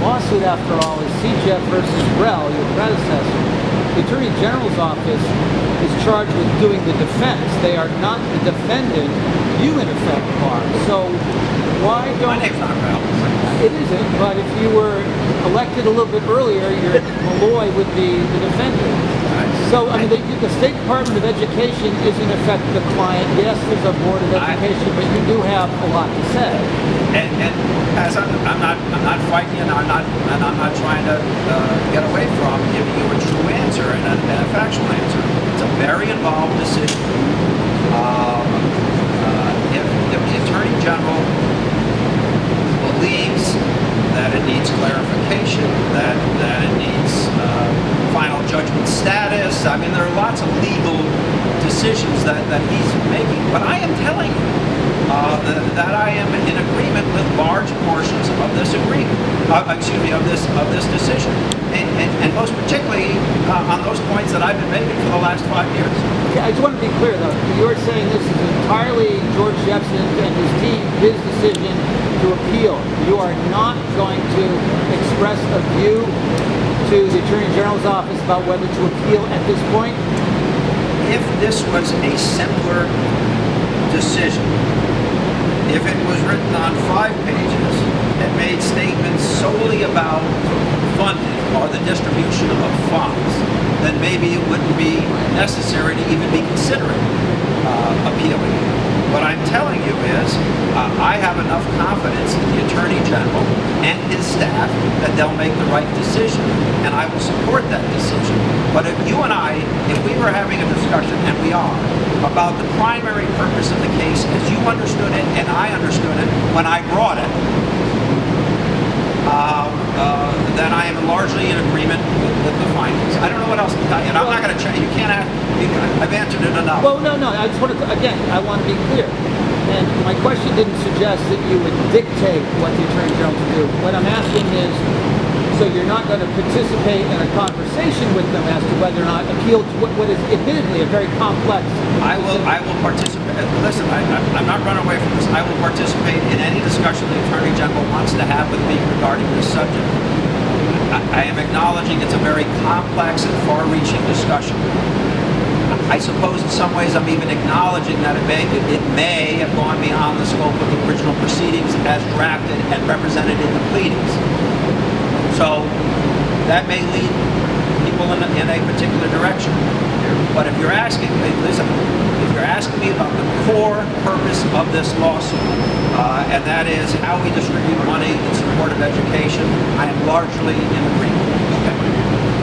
lawsuit, after all, is CJEF versus Rell, your predecessor. The Attorney General's office is charged with doing the defense. They are not the defendant. You, in effect, are. So why don't... My name's not Rell. It isn't, but if you were elected a little bit earlier, your Malloy would be the defendant. So, I mean, the State Department of Education is, in effect, the client. Yes, there's a Board of Education, but you do have a lot to say. And as I'm not fighting you, and I'm not trying to get away from giving you a true answer and a factual answer. It's a very involved decision. If the Attorney General believes that it needs clarification, that it needs final judgment status. I mean, there are lots of legal decisions that he's making. But I am telling you that I am in agreement with large portions of this agreement. Of this decision, and most particularly on those points that I've been making for the last 5 years. Okay, I just want to be clear, though. You're saying this is entirely George Jepson and his team, his decision to appeal. You are not going to express a view to the Attorney General's office about whether to appeal at this point? If this was a simpler decision, if it was written on 5 pages and made statements solely about funding or the distribution of funds, then maybe it wouldn't be necessary to even be considering appealing. What I'm telling you is I have enough confidence in the Attorney General and his staff that they'll make the right decision, and I will support that decision. But if you and I, if we were having a discussion, and we are, about the primary purpose of the case as you understood it and I understood it when I brought it, then I am largely in agreement with the findings. I don't know what else to tell you, and I'm not going to change. You can't have. I've answered it enough. Well, no. I just want to, again, I want to be clear. And my question didn't suggest that you would dictate what the Attorney General to do. What I'm asking is, so you're not going to participate in a conversation with them as to whether or not appeal to what is admittedly a very complex. I will participate. Listen, I'm not running away from this. I will participate in any discussion the Attorney General wants to have with me regarding this subject. I am acknowledging it's a very complex and far-reaching discussion. I suppose in some ways I'm even acknowledging that it may have gone beyond the scope of the original proceedings as drafted and represented in the pleadings. So that may lead people in a particular direction. But if you're asking me, listen, if you're asking me about the core purpose of this lawsuit, and that is how we distribute money in support of education, I am largely in agreement.